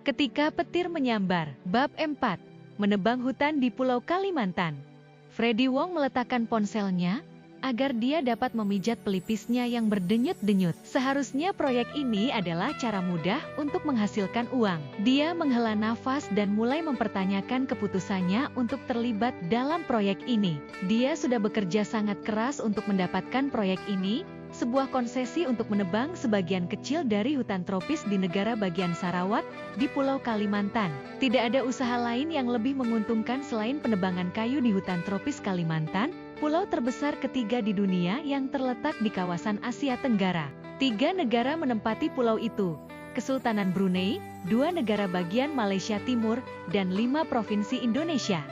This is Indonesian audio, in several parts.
Ketika petir menyambar, bab 4, menebang hutan di Pulau Kalimantan. Freddy Wong meletakkan ponselnya agar dia dapat memijat pelipisnya yang berdenyut-denyut. Seharusnya proyek ini adalah cara mudah untuk menghasilkan uang. Dia menghela nafas dan mulai mempertanyakan keputusannya untuk terlibat dalam proyek ini. Dia sudah bekerja sangat keras untuk mendapatkan proyek ini, sebuah konsesi untuk menebang sebagian kecil dari hutan tropis di negara bagian Sarawak, di Pulau Kalimantan. Tidak ada usaha lain yang lebih menguntungkan selain penebangan kayu di hutan tropis Kalimantan, pulau terbesar ketiga di dunia yang terletak di kawasan Asia Tenggara. 3 negara menempati pulau itu, Kesultanan Brunei, 2 negara bagian Malaysia Timur, dan 5 provinsi Indonesia.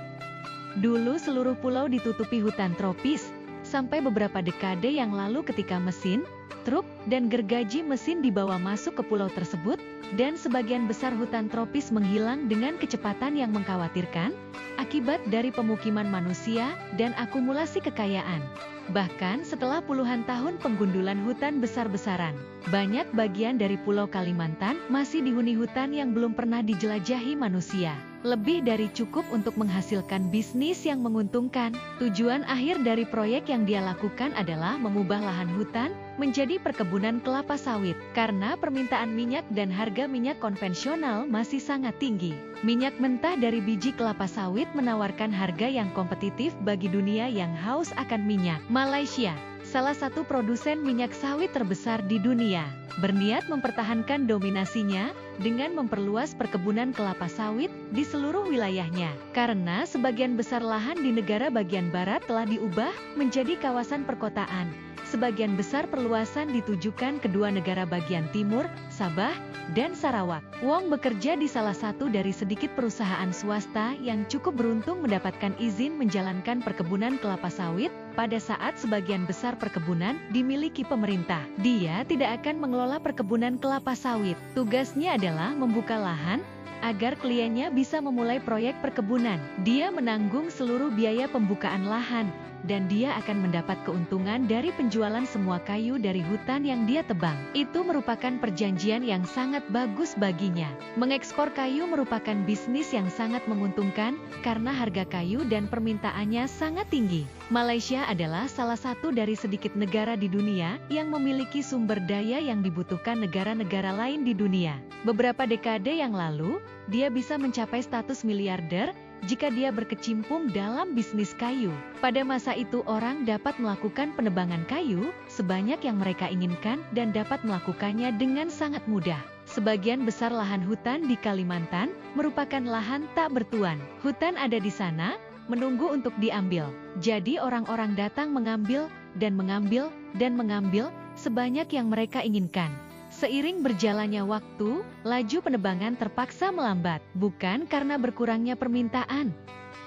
Dulu seluruh pulau ditutupi hutan tropis, sampai beberapa dekade yang lalu ketika mesin, truk, dan gergaji mesin dibawa masuk ke pulau tersebut, dan sebagian besar hutan tropis menghilang dengan kecepatan yang mengkhawatirkan, akibat dari pemukiman manusia dan akumulasi kekayaan. Bahkan setelah puluhan tahun penggundulan hutan besar-besaran, banyak bagian dari Pulau Kalimantan masih dihuni hutan yang belum pernah dijelajahi manusia. Lebih dari cukup untuk menghasilkan bisnis yang menguntungkan. Tujuan akhir dari proyek yang dia lakukan adalah mengubah lahan hutan menjadi perkebunan kelapa sawit, karena permintaan minyak dan harga minyak konvensional masih sangat tinggi. Minyak mentah dari biji kelapa sawit menawarkan harga yang kompetitif bagi dunia yang haus akan minyak. Malaysia, salah satu produsen minyak sawit terbesar di dunia, berniat mempertahankan dominasinya dengan memperluas perkebunan kelapa sawit di seluruh wilayahnya. Karena sebagian besar lahan di negara bagian barat telah diubah menjadi kawasan perkotaan, sebagian besar perluasan ditujukan kedua negara bagian timur, Sabah, dan Sarawak. Wong bekerja di salah satu dari sedikit perusahaan swasta yang cukup beruntung mendapatkan izin menjalankan perkebunan kelapa sawit pada saat sebagian besar perkebunan dimiliki pemerintah. Dia tidak akan mengelola perkebunan kelapa sawit. Tugasnya adalah membuka lahan agar kliennya bisa memulai proyek perkebunan. Dia menanggung seluruh biaya pembukaan lahan, dan dia akan mendapat keuntungan dari penjualan semua kayu dari hutan yang dia tebang. Itu merupakan perjanjian yang sangat bagus baginya. Mengekspor kayu merupakan bisnis yang sangat menguntungkan karena harga kayu dan permintaannya sangat tinggi. Malaysia adalah salah satu dari sedikit negara di dunia yang memiliki sumber daya yang dibutuhkan negara-negara lain di dunia. Beberapa dekade yang lalu, dia bisa mencapai status miliarder jika dia berkecimpung dalam bisnis kayu. Pada masa itu orang dapat melakukan penebangan kayu sebanyak yang mereka inginkan dan dapat melakukannya dengan sangat mudah. Sebagian besar lahan hutan di Kalimantan merupakan lahan tak bertuan. Hutan ada di sana, menunggu untuk diambil. Jadi orang-orang datang mengambil, dan mengambil, dan mengambil sebanyak yang mereka inginkan. Seiring berjalannya waktu, laju penebangan terpaksa melambat, bukan karena berkurangnya permintaan.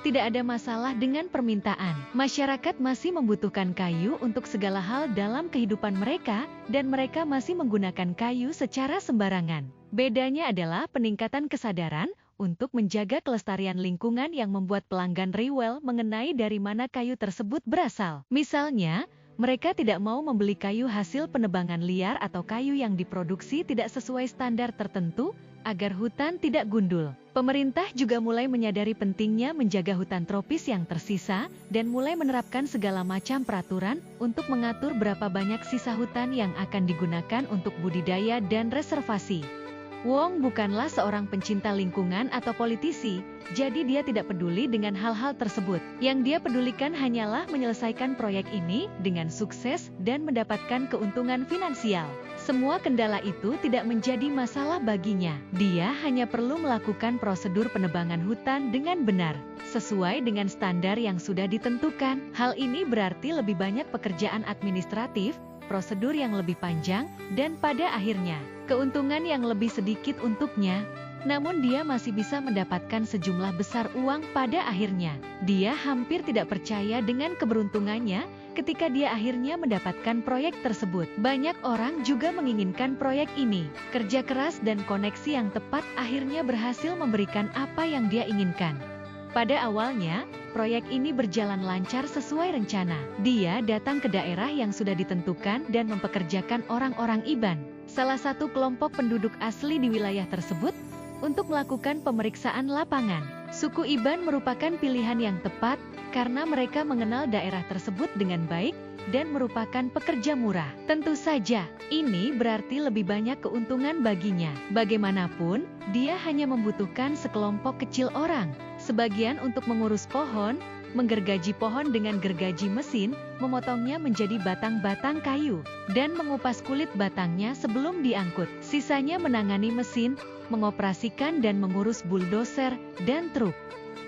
Tidak ada masalah dengan permintaan. Masyarakat masih membutuhkan kayu untuk segala hal dalam kehidupan mereka, dan mereka masih menggunakan kayu secara sembarangan. Bedanya adalah peningkatan kesadaran untuk menjaga kelestarian lingkungan yang membuat pelanggan rewel mengenai dari mana kayu tersebut berasal. Misalnya, mereka tidak mau membeli kayu hasil penebangan liar atau kayu yang diproduksi tidak sesuai standar tertentu, agar hutan tidak gundul. Pemerintah juga mulai menyadari pentingnya menjaga hutan tropis yang tersisa, dan mulai menerapkan segala macam peraturan untuk mengatur berapa banyak sisa hutan yang akan digunakan untuk budidaya dan reservasi. Wong bukanlah seorang pencinta lingkungan atau politisi, jadi dia tidak peduli dengan hal-hal tersebut. Yang dia pedulikan hanyalah menyelesaikan proyek ini dengan sukses dan mendapatkan keuntungan finansial. Semua kendala itu tidak menjadi masalah baginya. Dia hanya perlu melakukan prosedur penebangan hutan dengan benar, sesuai dengan standar yang sudah ditentukan. Hal ini berarti lebih banyak pekerjaan administratif, prosedur yang lebih panjang, dan pada akhirnya, keuntungan yang lebih sedikit untuknya. Namun dia masih bisa mendapatkan sejumlah besar uang pada akhirnya. Dia hampir tidak percaya dengan keberuntungannya ketika dia akhirnya mendapatkan proyek tersebut. Banyak orang juga menginginkan proyek ini. Kerja keras dan koneksi yang tepat akhirnya berhasil memberikan apa yang dia inginkan. Pada awalnya, proyek ini berjalan lancar sesuai rencana. Dia datang ke daerah yang sudah ditentukan dan mempekerjakan orang-orang Iban, salah satu kelompok penduduk asli di wilayah tersebut, untuk melakukan pemeriksaan lapangan. Suku Iban merupakan pilihan yang tepat karena mereka mengenal daerah tersebut dengan baik dan merupakan pekerja murah. Tentu saja, ini berarti lebih banyak keuntungan baginya. Bagaimanapun, dia hanya membutuhkan sekelompok kecil orang. Sebagian untuk mengurus pohon, menggergaji pohon dengan gergaji mesin, memotongnya menjadi batang-batang kayu, dan mengupas kulit batangnya sebelum diangkut. Sisanya menangani mesin, mengoperasikan dan mengurus bulldozer dan truk.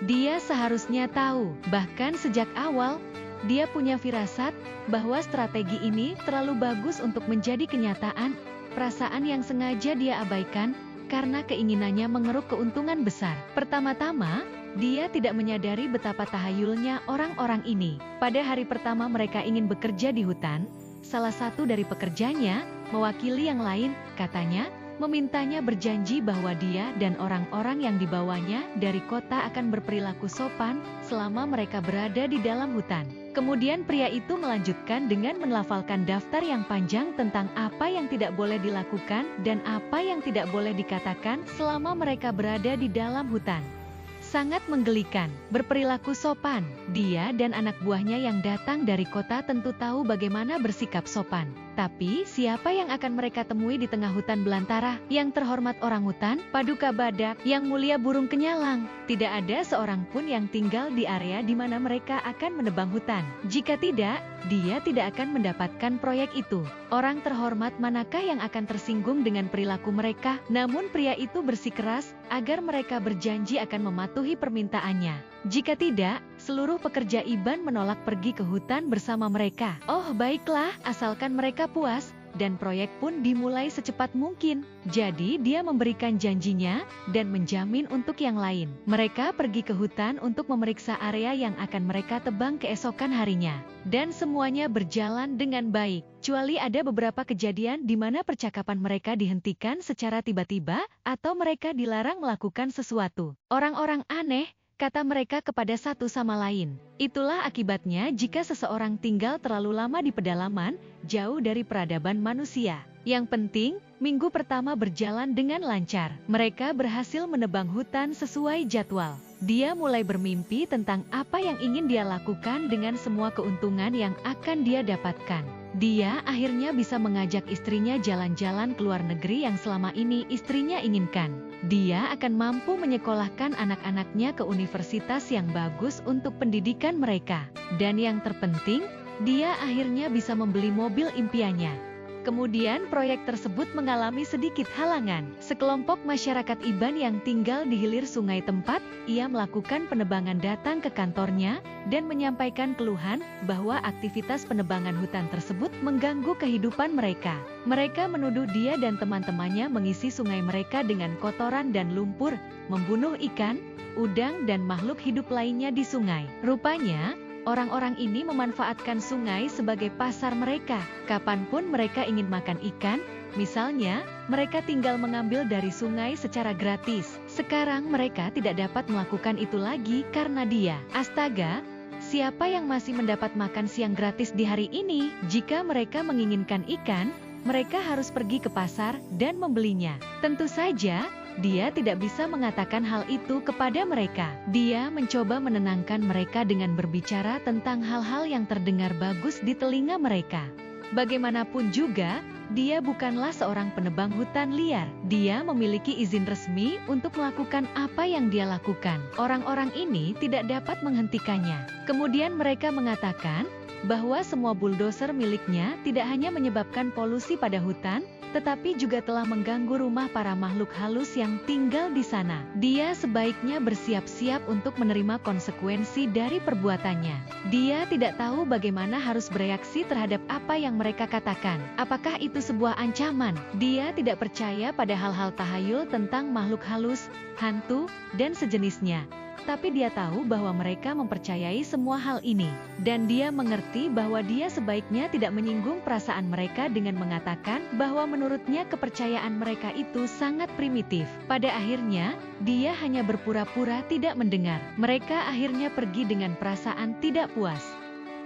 Dia seharusnya tahu, bahkan sejak awal, dia punya firasat bahwa strategi ini terlalu bagus untuk menjadi kenyataan, perasaan yang sengaja dia abaikan karena keinginannya mengeruk keuntungan besar. Pertama-tama, dia tidak menyadari betapa tahayulnya orang-orang ini. Pada hari pertama mereka ingin bekerja di hutan, salah satu dari pekerjanya, mewakili yang lain, katanya, memintanya berjanji bahwa dia dan orang-orang yang dibawanya dari kota akan berperilaku sopan selama mereka berada di dalam hutan. Kemudian pria itu melanjutkan dengan melafalkan daftar yang panjang tentang apa yang tidak boleh dilakukan dan apa yang tidak boleh dikatakan selama mereka berada di dalam hutan. Sangat menggelikan, berperilaku sopan. Dia dan anak buahnya yang datang dari kota tentu tahu bagaimana bersikap sopan. Tapi, siapa yang akan mereka temui di tengah hutan belantara? Yang terhormat orang hutan, paduka badak, yang mulia burung kenyalang. Tidak ada seorang pun yang tinggal di area di mana mereka akan menebang hutan. Jika tidak, dia tidak akan mendapatkan proyek itu. Orang terhormat manakah yang akan tersinggung dengan perilaku mereka? Namun pria itu bersikeras agar mereka berjanji akan mematuhi permintaannya. Jika tidak, seluruh pekerja Iban menolak pergi ke hutan bersama mereka. Oh baiklah, asalkan mereka puas, dan proyek pun dimulai secepat mungkin. Jadi dia memberikan janjinya, dan menjamin untuk yang lain. Mereka pergi ke hutan untuk memeriksa area yang akan mereka tebang keesokan harinya. Dan semuanya berjalan dengan baik. Kecuali ada beberapa kejadian di mana percakapan mereka dihentikan secara tiba-tiba, atau mereka dilarang melakukan sesuatu. Orang-orang aneh, kata mereka kepada satu sama lain. Itulah akibatnya jika seseorang tinggal terlalu lama di pedalaman, jauh dari peradaban manusia. Yang penting, minggu pertama berjalan dengan lancar. Mereka berhasil menebang hutan sesuai jadwal. Dia mulai bermimpi tentang apa yang ingin dia lakukan dengan semua keuntungan yang akan dia dapatkan. Dia akhirnya bisa mengajak istrinya jalan-jalan ke luar negeri yang selama ini istrinya inginkan. Dia akan mampu menyekolahkan anak-anaknya ke universitas yang bagus untuk pendidikan mereka. Dan yang terpenting, dia akhirnya bisa membeli mobil impiannya. Kemudian proyek tersebut mengalami sedikit halangan. Sekelompok masyarakat Iban yang tinggal di hilir sungai tempat, ia melakukan penebangan datang ke kantornya, dan menyampaikan keluhan bahwa aktivitas penebangan hutan tersebut mengganggu kehidupan mereka. Mereka menuduh dia dan teman-temannya mengisi sungai mereka dengan kotoran dan lumpur, membunuh ikan, udang dan makhluk hidup lainnya di sungai. Rupanya, orang-orang ini memanfaatkan sungai sebagai pasar mereka. Kapanpun mereka ingin makan ikan, misalnya, mereka tinggal mengambil dari sungai secara gratis. Sekarang mereka tidak dapat melakukan itu lagi karena dia. Astaga, siapa yang masih mendapat makan siang gratis di hari ini? Jika mereka menginginkan ikan, mereka harus pergi ke pasar dan membelinya. Tentu saja, dia tidak bisa mengatakan hal itu kepada mereka. Dia mencoba menenangkan mereka dengan berbicara tentang hal-hal yang terdengar bagus di telinga mereka. Bagaimanapun juga, dia bukanlah seorang penebang hutan liar. Dia memiliki izin resmi untuk melakukan apa yang dia lakukan. Orang-orang ini tidak dapat menghentikannya. Kemudian mereka mengatakan bahwa semua bulldozer miliknya tidak hanya menyebabkan polusi pada hutan, tetapi juga telah mengganggu rumah para makhluk halus yang tinggal di sana. Dia sebaiknya bersiap-siap untuk menerima konsekuensi dari perbuatannya. Dia tidak tahu bagaimana harus bereaksi terhadap apa yang mereka katakan. Apakah itu sebuah ancaman? Dia tidak percaya pada hal-hal tahayul tentang makhluk halus, hantu, dan sejenisnya. Tapi dia tahu bahwa mereka mempercayai semua hal ini. Dan dia mengerti bahwa dia sebaiknya tidak menyinggung perasaan mereka dengan mengatakan bahwa menurutnya kepercayaan mereka itu sangat primitif. Pada akhirnya, dia hanya berpura-pura tidak mendengar. Mereka akhirnya pergi dengan perasaan tidak puas.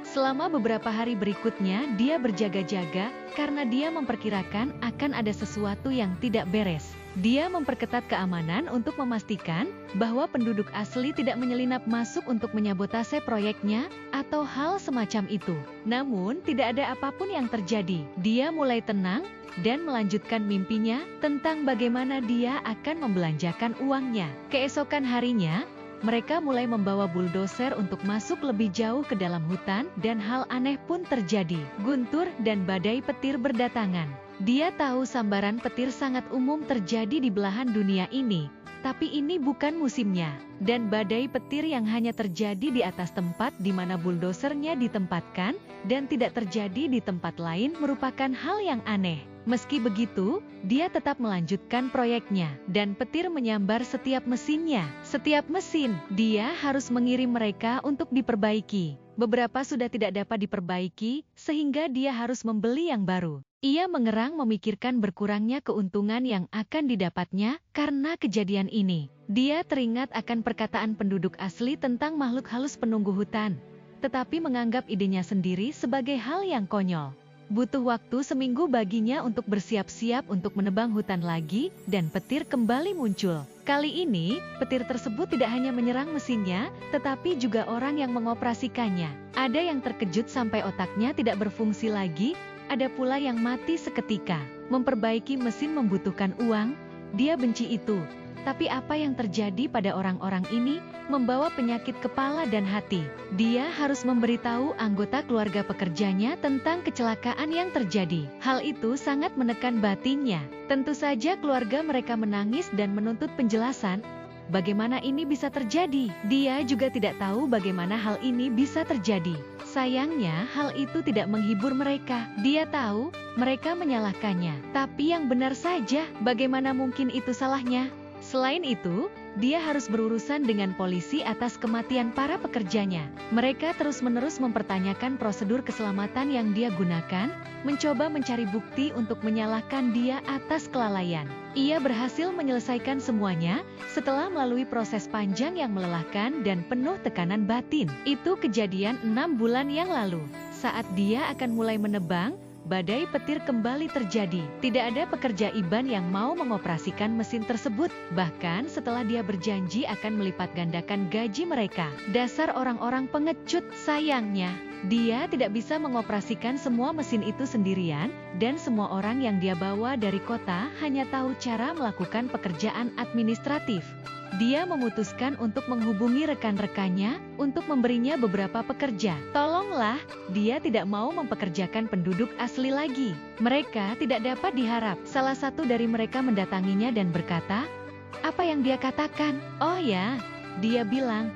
Selama beberapa hari berikutnya, dia berjaga-jaga karena dia memperkirakan akan ada sesuatu yang tidak beres. Dia memperketat keamanan untuk memastikan bahwa penduduk asli tidak menyelinap masuk untuk menyabotase proyeknya atau hal semacam itu. Namun, tidak ada apapun yang terjadi. Dia mulai tenang dan melanjutkan mimpinya tentang bagaimana dia akan membelanjakan uangnya. Keesokan harinya, mereka mulai membawa buldoser untuk masuk lebih jauh ke dalam hutan dan hal aneh pun terjadi. Guntur dan badai petir berdatangan. Dia tahu sambaran petir sangat umum terjadi di belahan dunia ini, tapi ini bukan musimnya. Dan badai petir yang hanya terjadi di atas tempat di mana buldosernya ditempatkan dan tidak terjadi di tempat lain merupakan hal yang aneh. Meski begitu, dia tetap melanjutkan proyeknya, dan petir menyambar setiap mesinnya. Setiap mesin, dia harus mengirim mereka untuk diperbaiki. Beberapa sudah tidak dapat diperbaiki, sehingga dia harus membeli yang baru. Ia mengerang memikirkan berkurangnya keuntungan yang akan didapatnya karena kejadian ini. Dia teringat akan perkataan penduduk asli tentang makhluk halus penunggu hutan, tetapi menganggap idenya sendiri sebagai hal yang konyol. Butuh waktu seminggu baginya untuk bersiap-siap untuk menebang hutan lagi, dan petir kembali muncul. Kali ini, petir tersebut tidak hanya menyerang mesinnya, tetapi juga orang yang mengoperasikannya. Ada yang terkejut sampai otaknya tidak berfungsi lagi, ada pula yang mati seketika. Memperbaiki mesin membutuhkan uang, dia benci itu. Tapi apa yang terjadi pada orang-orang ini membawa penyakit kepala dan hati. Dia harus memberitahu anggota keluarga pekerjanya tentang kecelakaan yang terjadi. Hal itu sangat menekan batinnya. Tentu saja keluarga mereka menangis dan menuntut penjelasan. Bagaimana ini bisa terjadi? Dia juga tidak tahu bagaimana hal ini bisa terjadi. Sayangnya, hal itu tidak menghibur mereka. Dia tahu mereka menyalahkannya. Tapi yang benar saja, bagaimana mungkin itu salahnya? Selain itu, dia harus berurusan dengan polisi atas kematian para pekerjanya. Mereka terus-menerus mempertanyakan prosedur keselamatan yang dia gunakan, mencoba mencari bukti untuk menyalahkan dia atas kelalaian. Ia berhasil menyelesaikan semuanya setelah melalui proses panjang yang melelahkan dan penuh tekanan batin. Itu kejadian 6 bulan yang lalu. Saat dia akan mulai menebang, badai petir kembali terjadi. Tidak ada pekerja IBAN yang mau mengoperasikan mesin tersebut. Bahkan setelah dia berjanji akan melipat gandakan gaji mereka. Dasar orang-orang pengecut. Sayangnya, dia tidak bisa mengoperasikan semua mesin itu sendirian, dan semua orang yang dia bawa dari kota hanya tahu cara melakukan pekerjaan administratif. Dia memutuskan untuk menghubungi rekan-rekannya untuk memberinya beberapa pekerja. Tolonglah, dia tidak mau mempekerjakan penduduk asli lagi. Mereka tidak dapat diharap. Salah satu dari mereka mendatanginya dan berkata, "Apa yang dia katakan?" "Oh ya," dia bilang,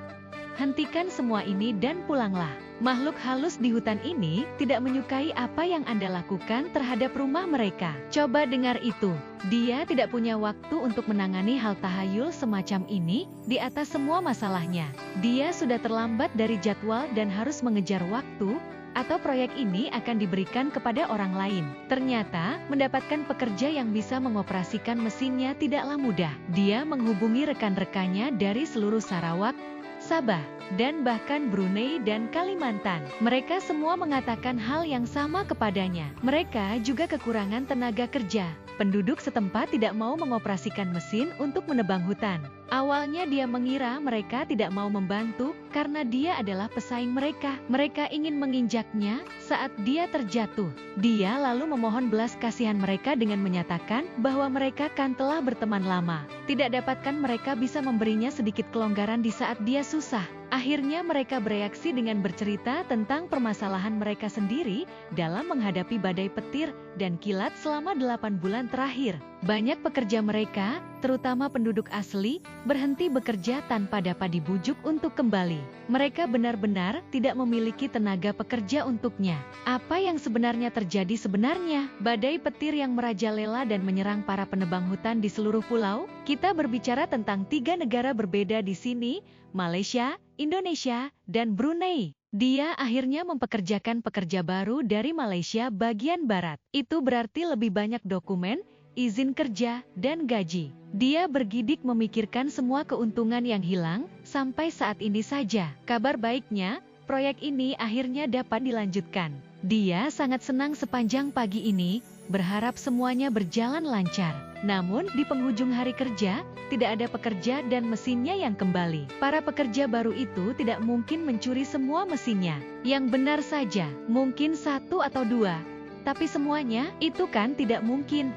"hentikan semua ini dan pulanglah." Makhluk halus di hutan ini tidak menyukai apa yang Anda lakukan terhadap rumah mereka. Coba dengar itu. Dia tidak punya waktu untuk menangani hal tahayul semacam ini di atas semua masalahnya. Dia sudah terlambat dari jadwal dan harus mengejar waktu, atau proyek ini akan diberikan kepada orang lain. Ternyata, mendapatkan pekerja yang bisa mengoperasikan mesinnya tidaklah mudah. Dia menghubungi rekan-rekannya dari seluruh Sarawak, Sabah, dan bahkan Brunei dan Kalimantan. Mereka semua mengatakan hal yang sama kepadanya. Mereka juga kekurangan tenaga kerja. Penduduk setempat tidak mau mengoperasikan mesin untuk menebang hutan. Awalnya dia mengira mereka tidak mau membantu karena dia adalah pesaing mereka. Mereka ingin menginjaknya saat dia terjatuh. Dia lalu memohon belas kasihan mereka dengan menyatakan bahwa mereka kan telah berteman lama. Tidak dapatkan mereka bisa memberinya sedikit kelonggaran di saat dia susah. Akhirnya mereka bereaksi dengan bercerita tentang permasalahan mereka sendiri dalam menghadapi badai petir dan kilat selama 8 bulan terakhir. Banyak pekerja mereka, terutama penduduk asli, berhenti bekerja tanpa dapat dibujuk untuk kembali. Mereka benar-benar tidak memiliki tenaga pekerja untuknya. Apa yang sebenarnya terjadi sebenarnya? Badai petir yang merajalela dan menyerang para penebang hutan di seluruh pulau. Kita berbicara tentang 3 negara berbeda di sini, Malaysia, Indonesia, dan Brunei. Dia akhirnya mempekerjakan pekerja baru dari Malaysia bagian barat. Itu berarti lebih banyak dokumen, izin kerja, dan gaji. Dia bergidik memikirkan semua keuntungan yang hilang sampai saat ini saja. Kabar baiknya, proyek ini akhirnya dapat dilanjutkan. Dia sangat senang sepanjang pagi ini, berharap semuanya berjalan lancar. Namun di penghujung hari kerja, tidak ada pekerja dan mesinnya yang kembali. Para pekerja baru itu tidak mungkin mencuri semua mesinnya. Yang benar saja, mungkin 1 atau 2. Tapi semuanya, itu kan tidak mungkin.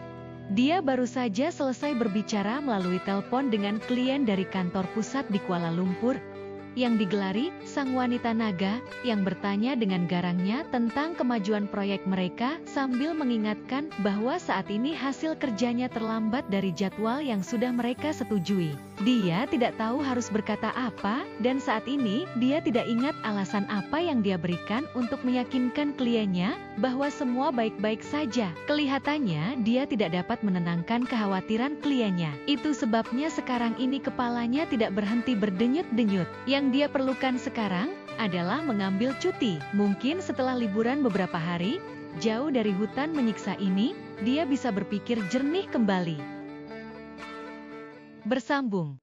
Dia baru saja selesai berbicara melalui telepon dengan klien dari kantor pusat di Kuala Lumpur, yang digelari Sang Wanita Naga, yang bertanya dengan garangnya tentang kemajuan proyek mereka sambil mengingatkan bahwa saat ini hasil kerjanya terlambat dari jadwal yang sudah mereka setujui. Dia tidak tahu harus berkata apa, dan saat ini dia tidak ingat alasan apa yang dia berikan untuk meyakinkan kliennya bahwa semua baik-baik saja. Kelihatannya dia tidak dapat menenangkan kekhawatiran kliennya. Itu sebabnya sekarang ini kepalanya tidak berhenti berdenyut-denyut. Yang dia perlukan sekarang adalah mengambil cuti. Mungkin setelah liburan beberapa hari, jauh dari hutan menyiksa ini, dia bisa berpikir jernih kembali. Bersambung.